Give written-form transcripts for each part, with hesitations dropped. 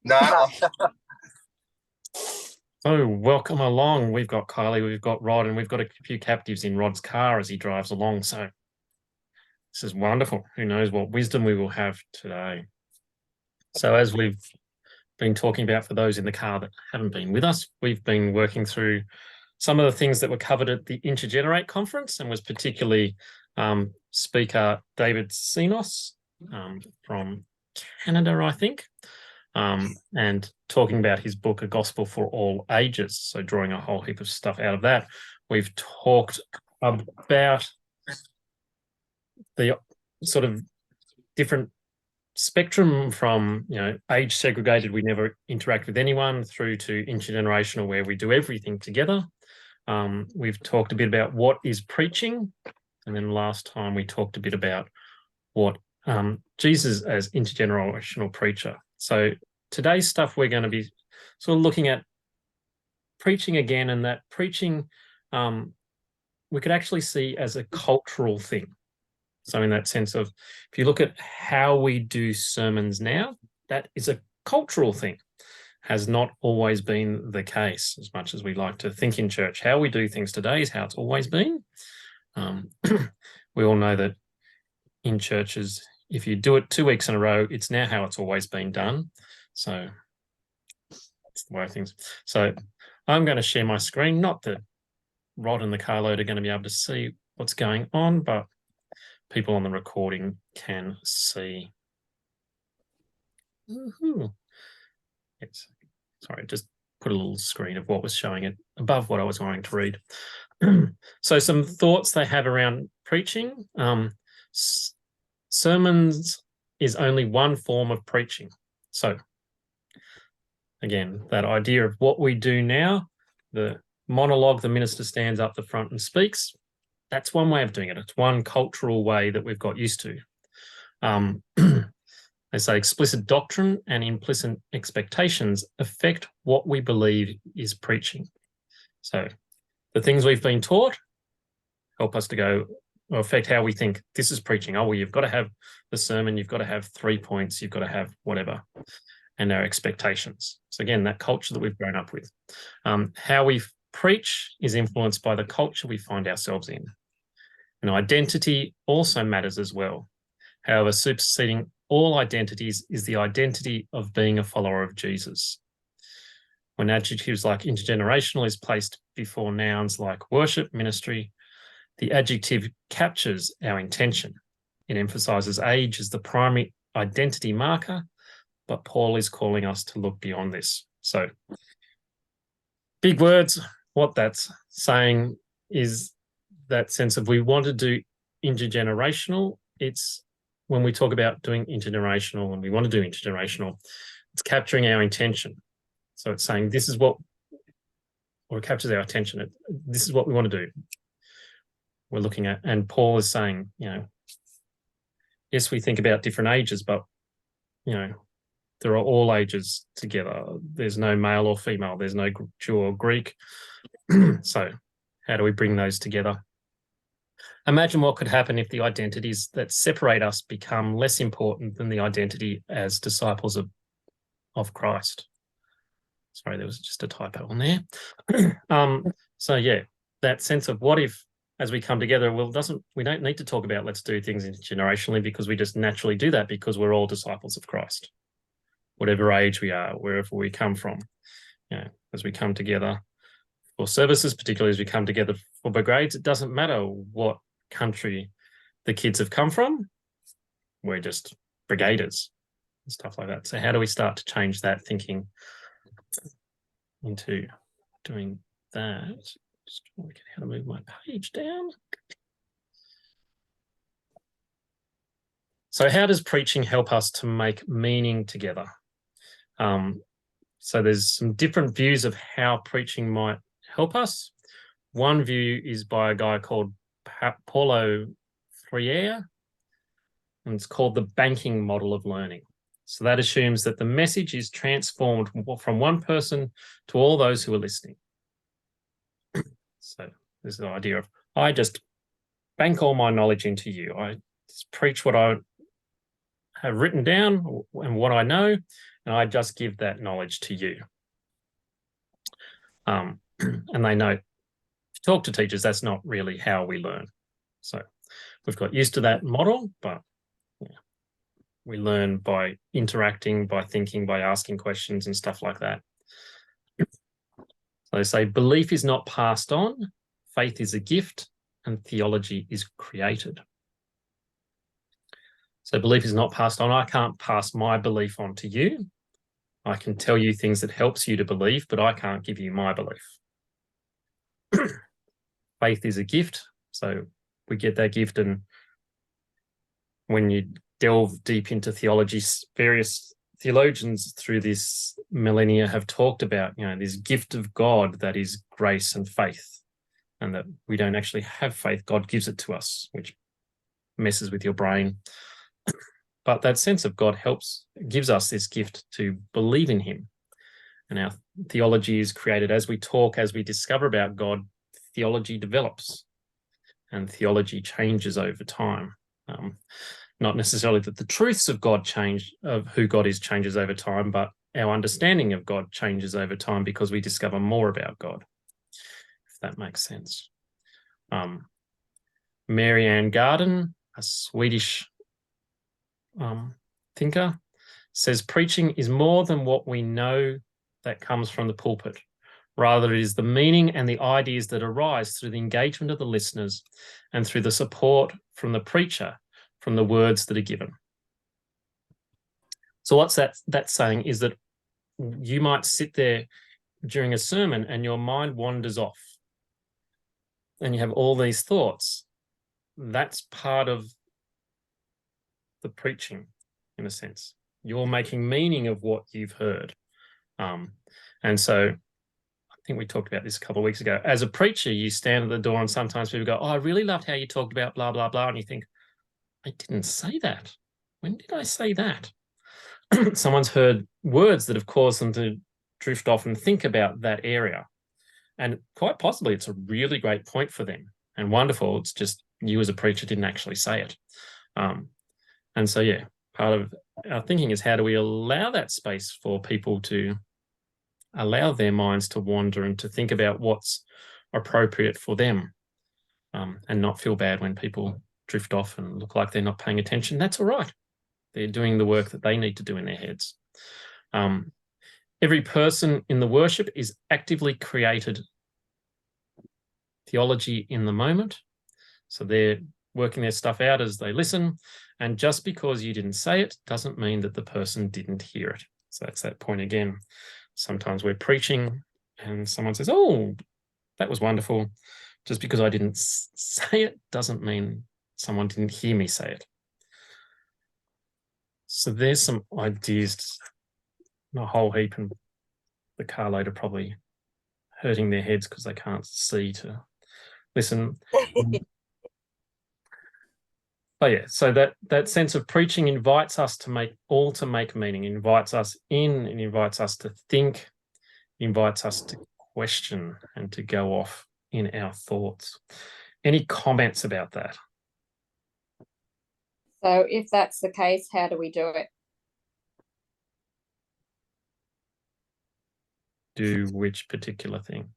No, So welcome along. We've got Kylie, we've got Rod, and we've got a few captives in Rod's car as he drives along. So this is wonderful. Who knows what wisdom we will have today. So as we've been talking about for those in the car that haven't been with us, we've been working through some of the things that were covered at the Intergenerate conference and was particularly speaker David Sinos from Canada, I think. And talking about his book, A Gospel for All Ages. So drawing a whole heap of stuff out of that. We've talked about the sort of different spectrum from, age segregated, we never interact with anyone, through to intergenerational, where we do everything together. We've talked a bit about what is preaching. And then last time we talked a bit about what Jesus as intergenerational preacher. So today's stuff, we're going to be sort of looking at preaching again, and that preaching we could actually see as a cultural thing. So in that sense of, if you look at how we do sermons now, that is a cultural thing. Has not always been the case, as much as we like to think in church. How we do things today is how it's always been. We all know that in churches, if you do it 2 weeks in a row, it's now how it's always been done. So that's the way of things. So I'm going to share my screen. Not that Rod and the carload are going to be able to see what's going on, but people on the recording can see. Yes. Sorry, just put a little screen of what was showing it above what I was going to read. So some thoughts they have around preaching. Sermons is only one form of preaching. So again, that idea of what we do now, the monologue, the minister stands up the front and speaks, that's one way of doing it. It's one cultural way that we've got used to. They say explicit doctrine and implicit expectations affect what we believe is preaching. So the things we've been taught help us to go, or affect how we think this is preaching. Oh, well, you've got to have the sermon, you've got to have 3 points, you've got to have whatever, and our expectations. So again, that culture that we've grown up with. How we preach is influenced by the culture we find ourselves in. And identity also matters as well. However, superseding all identities is the identity of being a follower of Jesus. When adjectives like intergenerational is placed before nouns like worship, ministry, the adjective captures our intention. It emphasizes age as the primary identity marker, but Paul is calling us to look beyond this. So, big words. What that's saying is that sense of, we want to do intergenerational. It's when we talk about doing intergenerational and we want to do intergenerational, it's capturing our intention. So it's saying this is what, or it captures our attention. This is what we want to do. We're looking at, and Paul is saying, yes, we think about different ages, but, there are all ages together. There's no male or female. There's no Jew or Greek. So how do we bring those together? Imagine what could happen if the identities that separate us become less important than the identity as disciples of Christ. Sorry, there was just a typo on there. So yeah, that sense of what if, as we come together, we don't need to talk about let's do things intergenerationally, because we just naturally do that because we're all disciples of Christ. Whatever age we are, wherever we come from, as we come together for services, particularly as we come together for brigades, it doesn't matter what country the kids have come from. We're just brigaders and stuff like that. So how do we start to change that thinking into doing that? Just work out how to move my page down. So how does preaching help us to make meaning together? So there's some different views of how preaching might help us. One view is by a guy called Paulo Freire, and it's called the banking model of learning. So that assumes that the message is transformed from one person to all those who are listening. So there's the idea of, I just bank all my knowledge into you. I just preach what I have written down and what I know, and I just give that knowledge to you. And they know, if you talk to teachers, that's not really how we learn. So we've got used to that model, but yeah, we learn by interacting, by thinking, by asking questions and stuff like that. So they say belief is not passed on, faith is a gift, and theology is created. So belief is not passed on. I can't pass my belief on to you. I can tell you things that helps you to believe, but I can't give you my belief. Faith is a gift. So we get that gift, and when you delve deep into theology, various theologians through this millennia have talked about, this gift of God that is grace and faith, and that we don't actually have faith. God gives it to us, which messes with your brain. But that sense of God gives us this gift to believe in him. And our theology is created as we talk, as we discover about God, theology develops and theology changes over time. Not necessarily that the truths of God change, of who God is, changes over time, but our understanding of God changes over time because we discover more about God, if that makes sense. Mary Ann Garden, a Swedish thinker, says preaching is more than what we know that comes from the pulpit. Rather, it is the meaning and the ideas that arise through the engagement of the listeners and through the support from the preacher, from the words that are given. So what's that saying is that you might sit there during a sermon and your mind wanders off and you have all these thoughts. That's part of the preaching, in a sense. You're making meaning of what you've heard. And so I think we talked about this a couple of weeks ago. As a preacher, you stand at the door and sometimes people go, I really loved how you talked about blah, blah, blah. And you think, I didn't say that. When did I say that? Someone's heard words that have caused them to drift off and think about that area. And quite possibly it's a really great point for them and wonderful. It's just you as a preacher didn't actually say it. And so, yeah, part of our thinking is how do we allow that space for people to allow their minds to wander and to think about what's appropriate for them, and not feel bad when people drift off and look like they're not paying attention. That's all right. They're doing the work that they need to do in their heads. Every person in the worship is actively created theology in the moment. So they're working their stuff out as they listen. And just because you didn't say it doesn't mean that the person didn't hear it. So that's that point again. Sometimes we're preaching and someone says, oh, that was wonderful. Just because I didn't say it doesn't mean someone didn't hear me say it. So there's some ideas, a whole heap, and the carload are probably hurting their heads because they can't see to listen. But yeah, so that sense of preaching invites us to make meaning, invites us in, and invites us to think, invites us to question and to go off in our thoughts. Any comments about that? So if that's the case, how do we do it? Do which particular thing?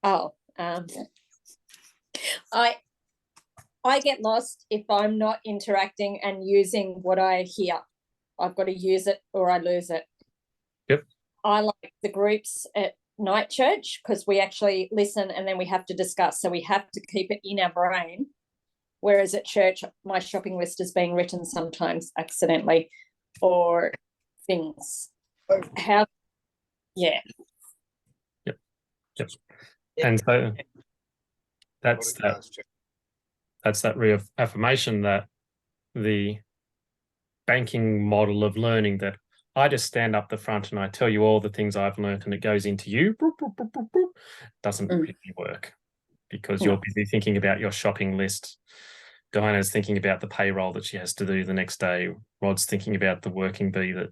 Oh, I get lost if I'm not interacting and using what I hear. I've got to use it or I lose it. Yep. I like the groups at night church because we actually listen and then we have to discuss. So we have to keep it in our brain. Whereas at church, my shopping list is being written sometimes accidentally or things. Yeah. Yep. And so that's that reaffirmation that the banking model of learning, that I just stand up the front and I tell you all the things I've learned and it goes into you, doesn't really work because you're busy thinking about your shopping list. Diana's thinking about the payroll that she has to do the next day. Rod's thinking about the working bee that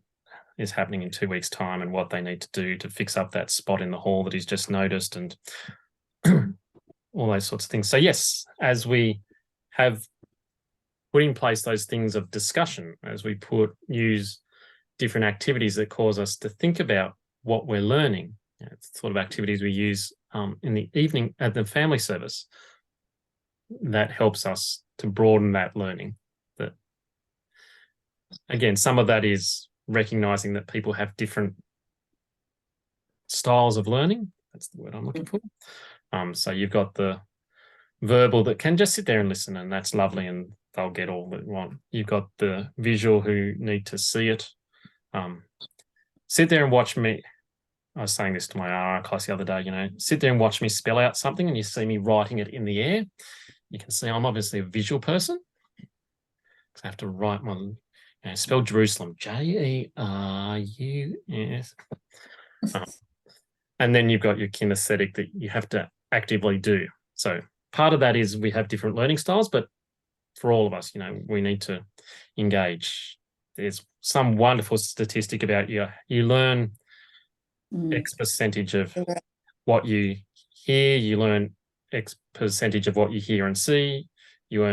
is happening in 2 weeks' time and what they need to do to fix up that spot in the hall that he's just noticed and all those sorts of things. So yes, as we have put in place those things of discussion, as we use different activities that cause us to think about what we're learning. It's the sort of activities we use in the evening at the family service that helps us to broaden that learning. That, again, some of that is recognizing that people have different styles of learning. That's the word I'm looking for. So you've got the verbal that can just sit there and listen, and that's lovely, and they'll get all that they want. You've got the visual who need to see it. Sit there and watch me. I was saying this to my RR class the other day, sit there and watch me spell out something and you see me writing it in the air. You can see I'm obviously a visual person. So I have to write my, spell Jerusalem, Jerus. And then you've got your kinesthetic that you have to actively do. So part of that is we have different learning styles, but for all of us, we need to engage. There's some wonderful statistic about you learn X percentage of what you hear, you learn X percentage of what you hear and see, you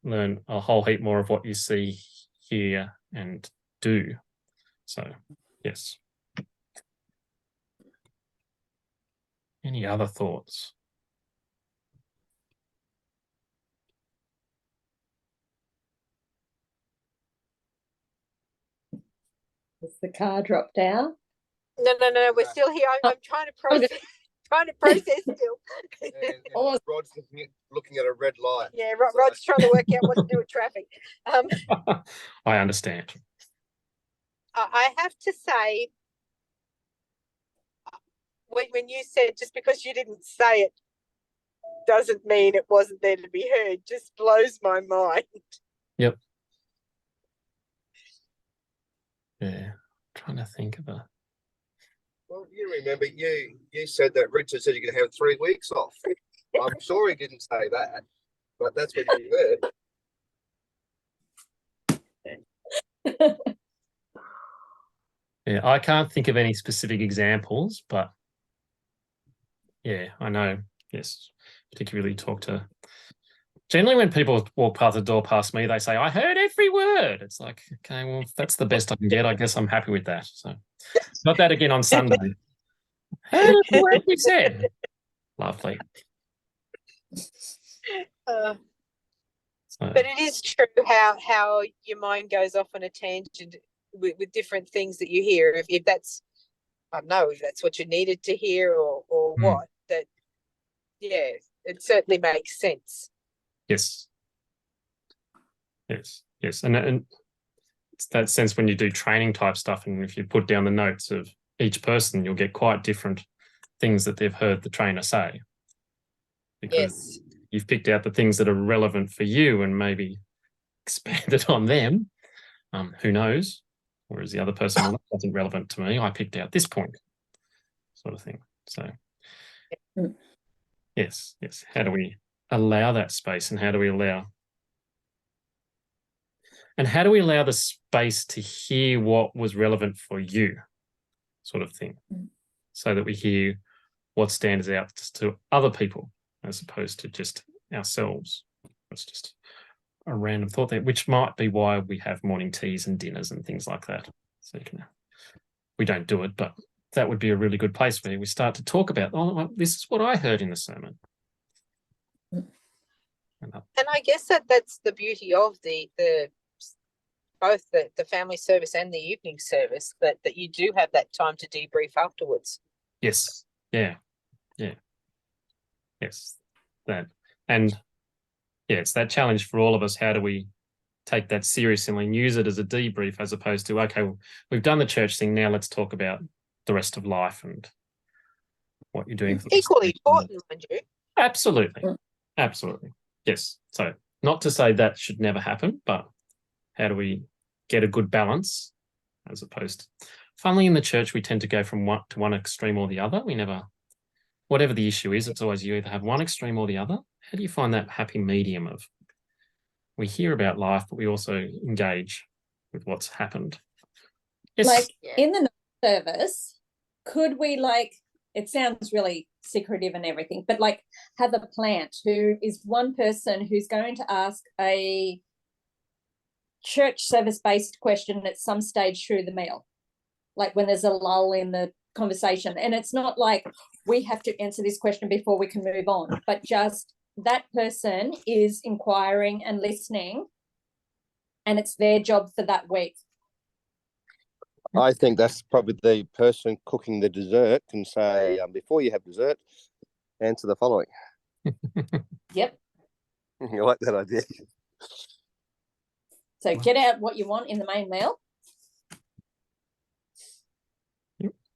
learn a whole heap more of what you see, hear, and do. So, yes. Any other thoughts? Has the car dropped out? No, we're still here. I'm trying to process. Still. And Rod's looking at a red light. Yeah, Rod's trying to work out what to do with traffic. I understand. I have to say, when you said just because you didn't say it doesn't mean it wasn't there to be heard, just blows my mind. Yep. Yeah, trying to think of a. Well, you remember you said that Richard said you could have 3 weeks off. I'm sure he didn't say that, but that's what you heard. Yeah, I can't think of any specific examples, but yeah, I know. Yes, particularly talk to. Generally, when people walk past the door past me, they say, "I heard every word." It's like, okay, well, if that's the best I can get, I guess I'm happy with that. So, not that again on Sunday. Heard every word we said. Lovely. But it is true how your mind goes off on a tangent with different things that you hear. If that's, I don't know, if that's what you needed to hear or what, that, yeah, it certainly makes sense. Yes. And it's that sense when you do training type stuff, and if you put down the notes of each person, you'll get quite different things that they've heard the trainer say. Because you've picked out the things that are relevant for you and maybe expanded on them. Who knows? Whereas the other person, well, that wasn't relevant to me. I picked out this point, sort of thing. So, yes. How do we allow that space, and how do we allow the space to hear what was relevant for you, sort of thing, so that we hear what stands out to other people as opposed to just ourselves. It's just a random thought there, which might be why we have morning teas and dinners and things like that. So we don't do it, but that would be a really good place where we start to talk about, oh, this is what I heard in the sermon. And I guess that's the beauty of the both the family service and the evening service, that you do have that time to debrief afterwards. Yes. Yeah. Yes. That. And yeah, it's that challenge for all of us. How do we take that seriously and use it as a debrief, as opposed to, okay, well, we've done the church thing, now let's talk about the rest of life and what you're doing. For equally important, mind you. Absolutely. Yes. So not to say that should never happen, but how do we get a good balance, as opposed to, funnily, in the church, we tend to go from one extreme or the other. We never, whatever the issue is, it's always you either have one extreme or the other. How do you find that happy medium of, we hear about life, but we also engage with what's happened? Yes. Like in the service, could we, like, it sounds really secretive and everything, but like have a plant who is one person who's going to ask a church service based question at some stage through the meal, like when there's a lull in the conversation. And it's not like we have to answer this question before we can move on, but just that person is inquiring and listening, and it's their job for that week. I think that's probably the person cooking the dessert can say, before you have dessert, answer the following. Yep. You like that idea? So get out what you want in the main meal.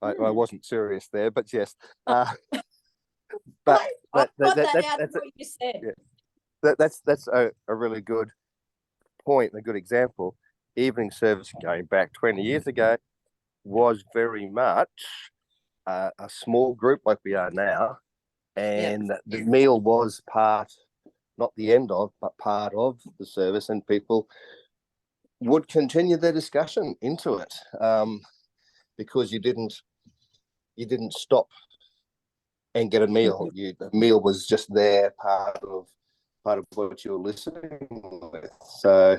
I wasn't serious there, but yes. I got that out of what you said. Yeah, that's a really good point, a good example. Evening service going back 20 years ago was very much a small group like we are now, and the meal was part, not the end of, but part of the service, and people would continue their discussion into it, because you didn't stop and get a meal. The meal was just there, part of what you were listening with. So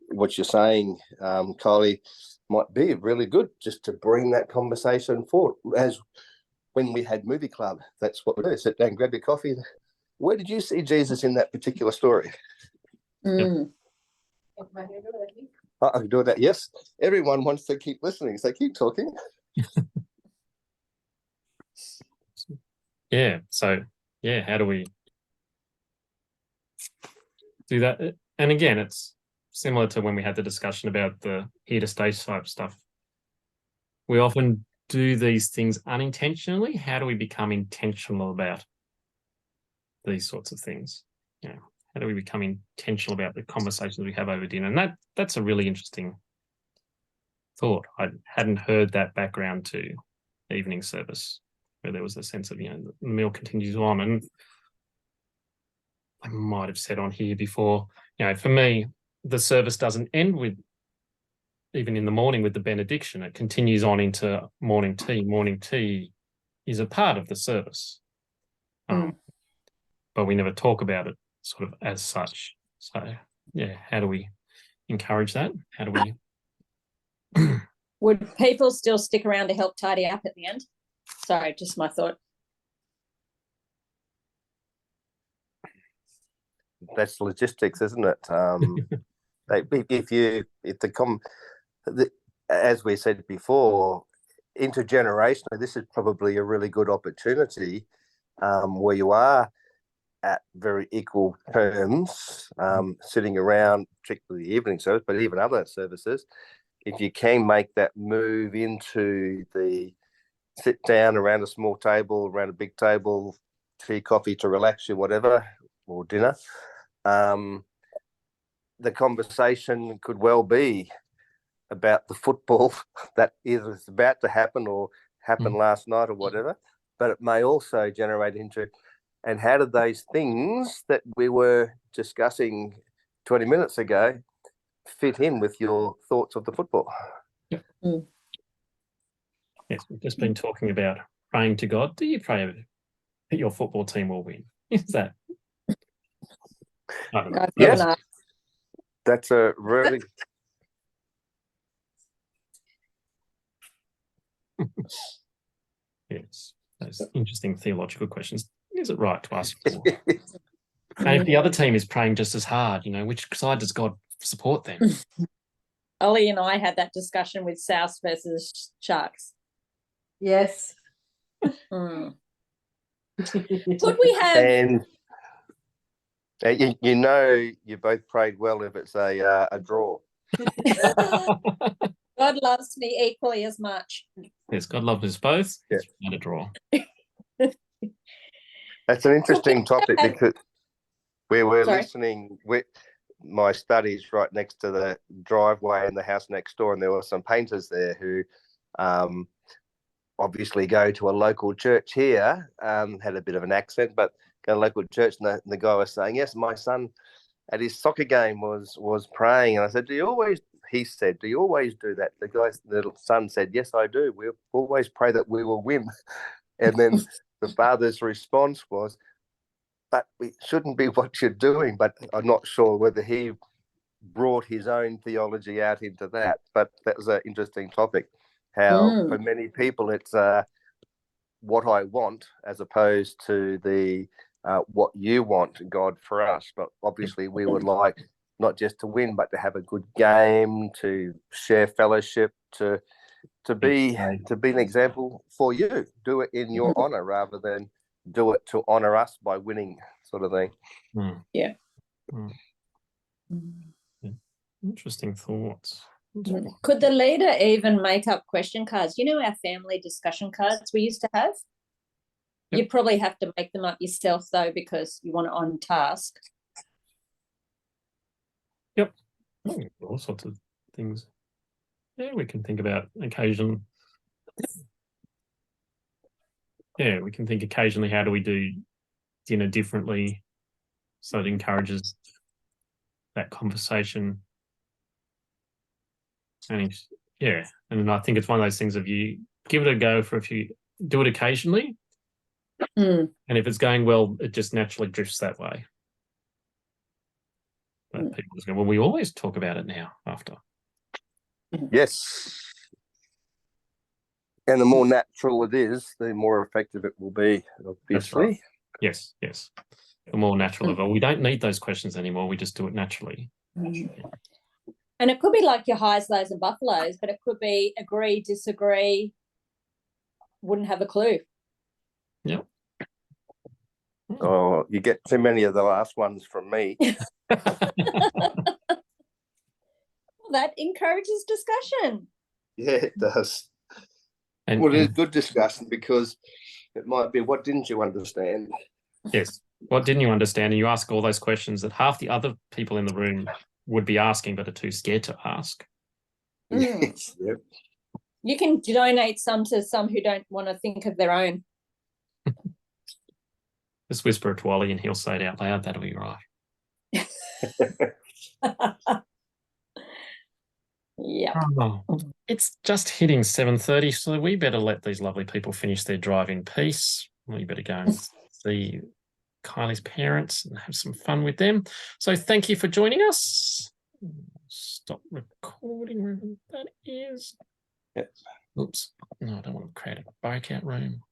what you're saying, Kylie, might be really good, just to bring that conversation forward. As when we had movie club, that's what we do. Sit down, grab your coffee. Where did you see Jesus in that particular story? I can do that. Yes, everyone wants to keep listening, so keep talking. Yeah. So yeah, how do we do that? And again, it's similar to when we had the discussion about the here to stay type stuff. We often do these things unintentionally. How do we become intentional about these sorts of things? Yeah. How do we become intentional about the conversations we have over dinner? And that's a really interesting thought. I hadn't heard that background to evening service, where there was a sense of, the meal continues on. And I might have said on here before, for me, the service doesn't end with, even in the morning with the benediction, it continues on into morning tea. Morning tea is a part of the service. But we never talk about it sort of as such. So, yeah, how do we encourage that? How do we... Would people still stick around to help tidy up at the end? Sorry, just my thought. That's logistics, isn't it? As we said before, intergenerationally, this is probably a really good opportunity, where you are at very equal terms, sitting around, particularly the evening service, but even other services. If you can make that move into the sit down around a small table, around a big table, tea, coffee to relax you, whatever, or dinner, the conversation could well be about the football that either is about to happen or happened last night or whatever, but it may also generate into, and how did those things that we were discussing 20 minutes ago fit in with your thoughts of the football? Yes, we've just been talking about praying to God. Do you pray that your football team will win? Is that? I don't know. Yes, that's a really... Yes, those interesting theological questions. Is it right to ask for? And if the other team is praying just as hard, which side does God support then? Ollie and I had that discussion with South versus Sharks. Yes. Could we have... And you both prayed well if it's a draw. God loves me equally as much. Yes, God loves us both. Yeah. It's not a draw. That's an interesting topic, because we were Sorry? listening with my studies right next to the driveway in the house next door, and there were some painters there who obviously go to a local church here, had a bit of an accent, but go to a local church, and the guy was saying, yes, my son at his soccer game was praying. And I said, he said, do you always do that? The son said, yes, I do. We always pray that we will win. And then the father's response was, but it shouldn't be what you're doing. But I'm not sure whether he brought his own theology out into that. But that was an interesting topic. How for many people it's what I want as opposed to the what you want, God, for us. But obviously we would like not just to win, but to have a good game, to share fellowship, to be an example for you. Do it in your honor rather than do it to honor us by winning, sort of thing. Yeah. Interesting thoughts. Could the leader even make up question cards? You know, our family discussion cards we used to have? Yep. You probably have to make them up yourself, though, because you want it on task. Yep. All sorts of things. Yeah, we can think about occasion. Yeah, we can think occasionally, how do we do dinner differently so it encourages that conversation. And yeah, and I think it's one of those things of you give it a go for do it occasionally. And if it's going well, it just naturally drifts that way. But people just go, well, we always talk about it now after. Yes. And the more natural it is, the more effective it will be, obviously. That's right. Yes. The more natural level. We don't need those questions anymore. We just do it naturally. And it could be like your highs, lows, and buffaloes, but it could be agree, disagree, wouldn't have a clue. Yep. Oh, you get too many of the last ones from me. That encourages discussion. Yeah, it does. And it is good discussion because it might be, what didn't you understand? Yes. What didn't you understand? And you ask all those questions that half the other people in the room would be asking but are too scared to ask. Yes. Yep. You can donate some to some who don't want to think of their own. Just whisper it to Ollie and he'll say it out loud. That'll be right. Yeah. Oh, it's just hitting 7:30, so we better let these lovely people finish their drive in peace. We better go and see Kylie's parents and have some fun with them. So thank you for joining us. Stop recording wherever that is. Yep. Oops. No, I don't want to create a breakout room.